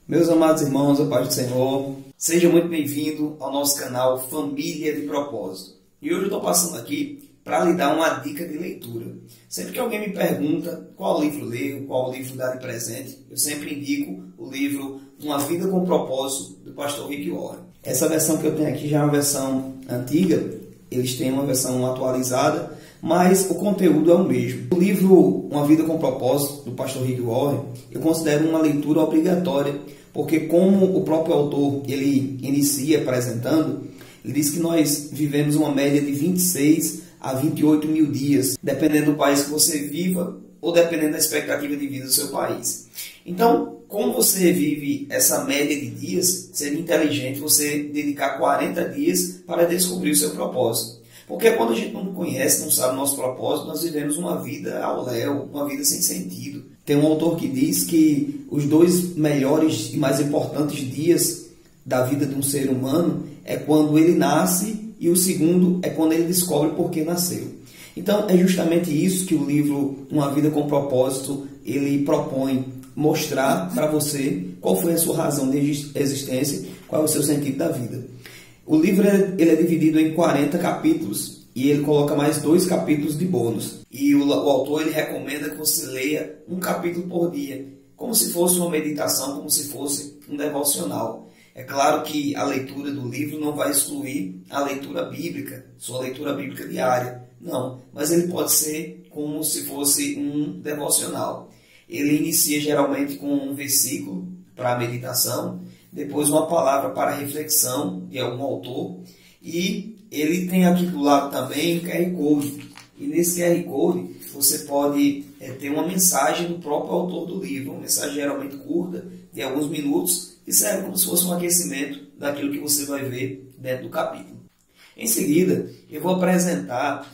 Meus amados irmãos, a paz do Senhor, seja muito bem-vindo ao nosso canal Família de Propósito. E hoje eu estou passando aqui para lhe dar uma dica de leitura. Sempre que alguém me pergunta qual livro ler, qual livro dar de presente, eu sempre indico o livro Uma Vida com Propósito, do pastor Rick Warren. Essa versão que eu tenho aqui já é uma versão antiga, eles têm uma versão atualizada, mas o conteúdo é o mesmo. O livro Uma Vida com Propósito, do pastor Rick Warren, eu considero uma leitura obrigatória, porque como o próprio autor ele inicia apresentando, ele diz que nós vivemos uma média de 26 a 28 mil dias, dependendo do país que você viva ou dependendo da expectativa de vida do seu país. Então, como você vive essa média de dias, seria inteligente você dedicar 40 dias para descobrir o seu propósito. Porque quando a gente não conhece, não sabe o nosso propósito, nós vivemos uma vida ao léu, uma vida sem sentido. Tem um autor que diz que os dois melhores e mais importantes dias da vida de um ser humano é quando ele nasce e o segundo é quando ele descobre por que nasceu. Então é justamente isso que o livro Uma Vida com Propósito ele propõe mostrar para você qual foi a sua razão de existência, qual é o seu sentido da vida. O livro ele é dividido em 40 capítulos e ele coloca mais 2 capítulos de bônus. E o autor ele recomenda que você leia um capítulo por dia, como se fosse uma meditação, como se fosse um devocional. É claro que a leitura do livro não vai excluir a leitura bíblica, sua leitura bíblica diária. Não, mas ele pode ser como se fosse um devocional. Ele inicia geralmente com um versículo para a meditação, depois uma palavra para a reflexão de algum autor, e ele tem aqui do lado também um QR Code. E nesse QR Code você pode ter uma mensagem do próprio autor do livro, uma mensagem geralmente curta, de alguns minutos, que serve como se fosse um aquecimento daquilo que você vai ver dentro do capítulo. Em seguida, eu vou apresentar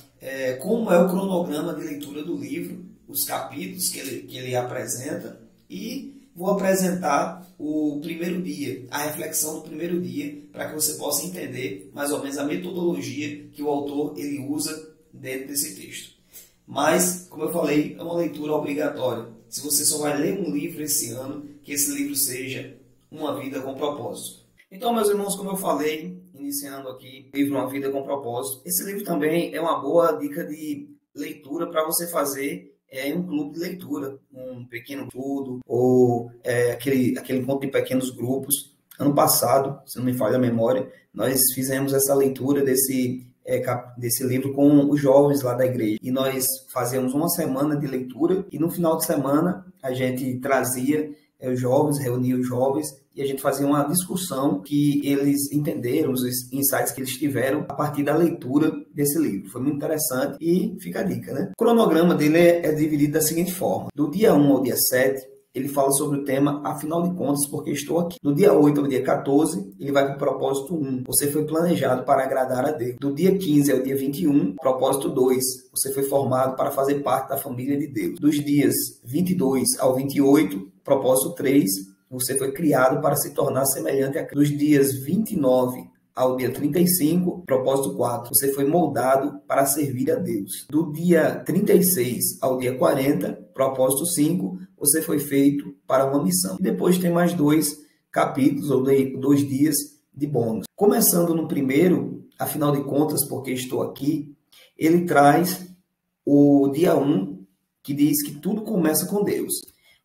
como é o cronograma de leitura do livro, os capítulos que ele apresenta, e vou apresentar o primeiro dia, a reflexão do primeiro dia, para que você possa entender mais ou menos a metodologia que o autor ele usa dentro desse texto. Mas, como eu falei, é uma leitura obrigatória. Se você só vai ler um livro esse ano, que esse livro seja Uma Vida com Propósito. Então, meus irmãos, como eu falei, iniciando aqui o livro Uma Vida com Propósito, esse livro também é uma boa dica de leitura para você fazer um clube de leitura, um pequeno estudo, ou aquele encontro em pequenos grupos. Ano passado, se não me falha a memória, nós fizemos essa leitura desse livro com os jovens lá da igreja. E nós fazíamos uma semana de leitura e no final de semana a gente trazia os jovens, reunia os jovens e a gente fazia uma discussão que eles entenderam, os insights que eles tiveram a partir da leitura desse livro. Foi muito interessante e fica a dica, né? O cronograma dele é dividido da seguinte forma. Do dia 1 ao dia 7, ele fala sobre o tema Afinal de Contas, porque estou aqui. Do dia 8 ao dia 14, ele vai para o propósito 1. Você foi planejado para agradar a Deus. Do dia 15 ao dia 21, propósito 2. Você foi formado para fazer parte da família de Deus. Dos dias 22 ao 28, propósito 3. Você foi criado para se tornar semelhante a Cristo. Dos dias 29 ao dia 35, propósito 4. Você foi moldado para servir a Deus. Do dia 36 ao dia 40, propósito 5. Você foi feito para uma missão. E depois tem mais 2 capítulos, ou 2 dias de bônus. Começando no primeiro, afinal de contas, porque estou aqui, ele traz o dia 1, que diz que tudo começa com Deus.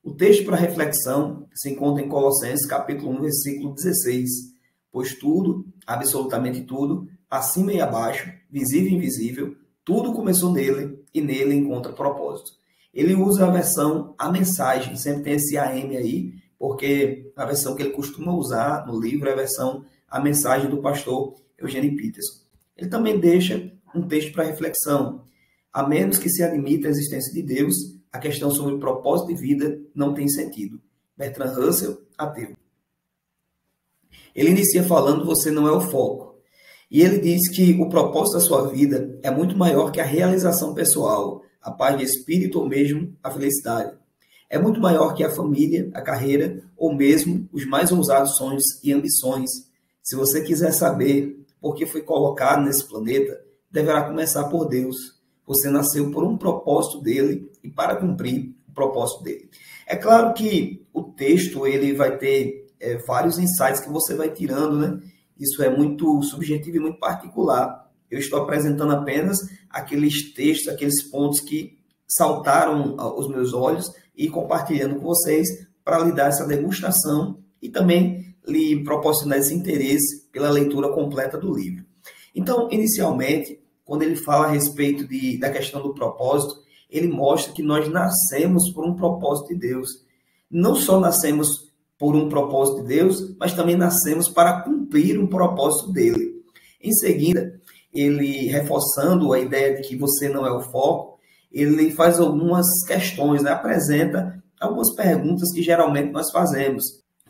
O texto para reflexão se encontra em Colossenses, capítulo 1, versículo 16. Pois tudo, absolutamente tudo, acima e abaixo, visível e invisível, tudo começou nele e nele encontra propósito. Ele usa a mensagem, sempre tem esse AM aí, porque a versão que ele costuma usar no livro é a mensagem do pastor Eugene Peterson. Ele também deixa um texto para reflexão. A menos que se admita a existência de Deus, a questão sobre o propósito de vida não tem sentido. Bertrand Russell, ateu. Ele inicia falando: você não é o foco. E ele diz que o propósito da sua vida é muito maior que a realização pessoal, a paz de espírito ou mesmo a felicidade. É muito maior que a família, a carreira ou mesmo os mais ousados sonhos e ambições. Se você quiser saber por que foi colocado nesse planeta, deverá começar por Deus. Você nasceu por um propósito dele e para cumprir o propósito dele. É claro que o texto ele vai ter vários insights que você vai tirando, né? Isso é muito subjetivo e muito particular. Eu estou apresentando apenas aqueles textos, aqueles pontos que saltaram aos meus olhos e compartilhando com vocês para lhe dar essa degustação e também lhe proporcionar esse interesse pela leitura completa do livro. Então, inicialmente, quando ele fala a respeito da questão do propósito, ele mostra que nós nascemos por um propósito de Deus. Não só nascemos por um propósito de Deus, mas também nascemos para cumprir um propósito dele. Em seguida, ele, reforçando a ideia de que você não é o foco, ele faz algumas questões, né? Apresenta algumas perguntas que geralmente nós fazemos.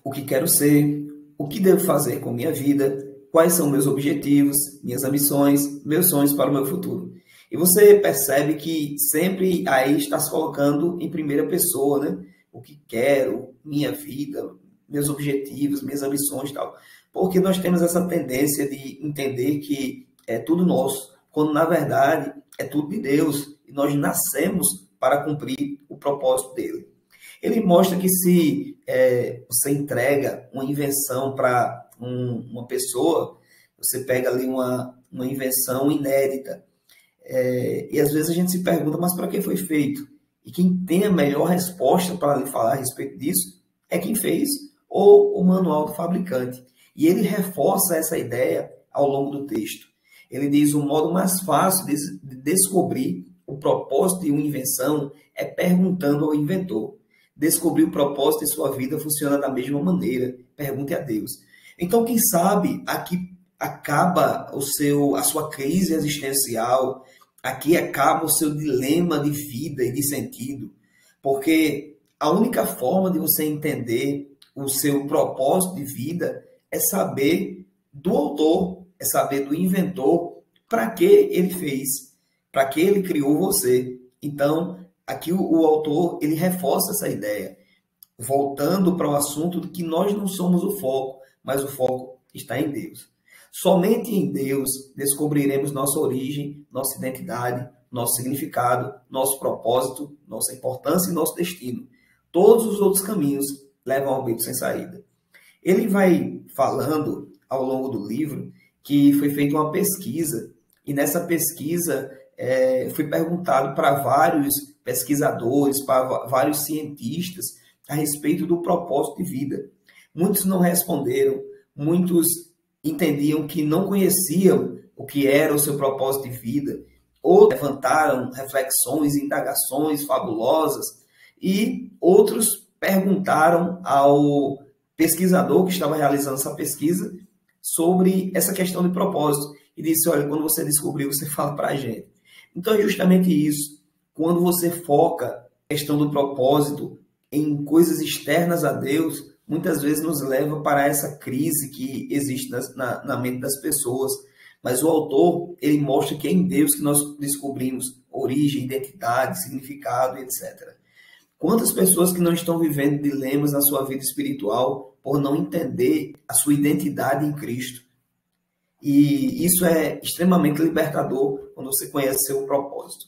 O que quero ser? O que devo fazer com minha vida? Quais são meus objetivos, minhas ambições, meus sonhos para o meu futuro? E você percebe que sempre aí está se colocando em primeira pessoa, né? O que quero, minha vida, meus objetivos, minhas ambições e tal. Porque nós temos essa tendência de entender que é tudo nosso, quando na verdade é tudo de Deus. E nós nascemos para cumprir o propósito dele. Ele mostra que se você entrega uma invenção para uma pessoa, você pega ali uma invenção inédita. E às vezes a gente se pergunta, mas para que foi feito? E quem tem a melhor resposta para lhe falar a respeito disso é quem fez, ou o manual do fabricante. E ele reforça essa ideia ao longo do texto. Ele diz o modo mais fácil de descobrir o propósito de uma invenção é perguntando ao inventor. Descobrir o propósito de sua vida funciona da mesma maneira. Pergunte a Deus. Então, quem sabe, aqui acaba a sua crise existencial, aqui acaba o seu dilema de vida e de sentido, porque a única forma de você entender o seu propósito de vida é saber do autor, é saber do inventor, para que ele fez, para que ele criou você. Então, aqui o autor, ele reforça essa ideia, voltando para o assunto de que nós não somos o foco, mas o foco está em Deus. Somente em Deus descobriremos nossa origem, nossa identidade, nosso significado, nosso propósito, nossa importância e nosso destino. Todos os outros caminhos levam ao beco sem saída. Ele vai falando ao longo do livro que foi feita uma pesquisa, e nessa pesquisa foi perguntado para vários pesquisadores, para vários cientistas a respeito do propósito de vida. Muitos não responderam, muitos entendiam que não conheciam o que era o seu propósito de vida, ou levantaram reflexões e indagações fabulosas, e outros perguntaram ao pesquisador que estava realizando essa pesquisa sobre essa questão de propósito, e disse, olha, quando você descobrir, você fala para a gente. Então é justamente isso, quando você foca a questão do propósito em coisas externas a Deus, muitas vezes nos leva para essa crise que existe na mente das pessoas. Mas o autor, ele mostra que é em Deus que nós descobrimos origem, identidade, significado, etc. Quantas pessoas que não estão vivendo dilemas na sua vida espiritual por não entender a sua identidade em Cristo? E isso é extremamente libertador quando você conhece seu propósito.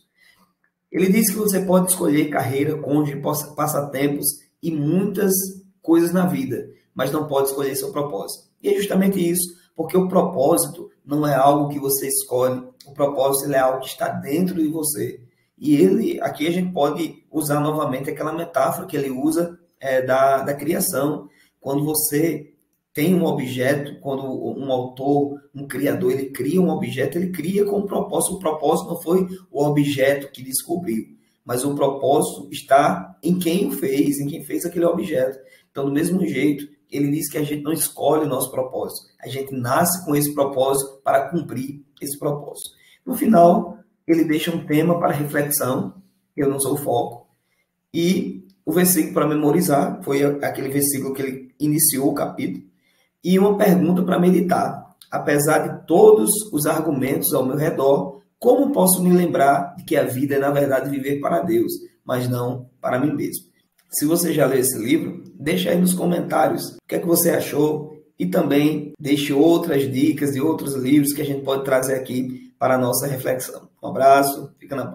Ele diz que você pode escolher carreira, cônjuge, passatempos e muitas coisas na vida, mas não pode escolher seu propósito. E é justamente isso, porque o propósito não é algo que você escolhe, o propósito é algo que está dentro de você. E aqui a gente pode usar novamente aquela metáfora que ele usa da criação. Quando você tem um objeto, quando um autor, um criador, ele cria um objeto, ele cria com um propósito. O propósito não foi o objeto que descobriu, mas o propósito está em quem o fez, em quem fez aquele objeto. Então, do mesmo jeito, ele diz que a gente não escolhe o nosso propósito. A gente nasce com esse propósito para cumprir esse propósito. No final, ele deixa um tema para reflexão. Eu não sou o foco. E o versículo para memorizar foi aquele versículo que ele iniciou o capítulo. E uma pergunta para meditar. Apesar de todos os argumentos ao meu redor, como posso me lembrar de que a vida é, na verdade, viver para Deus, mas não para mim mesmo? Se você já leu esse livro, deixa aí nos comentários o que é que você achou e também deixe outras dicas de outros livros que a gente pode trazer aqui para a nossa reflexão. Um abraço, fica na paz.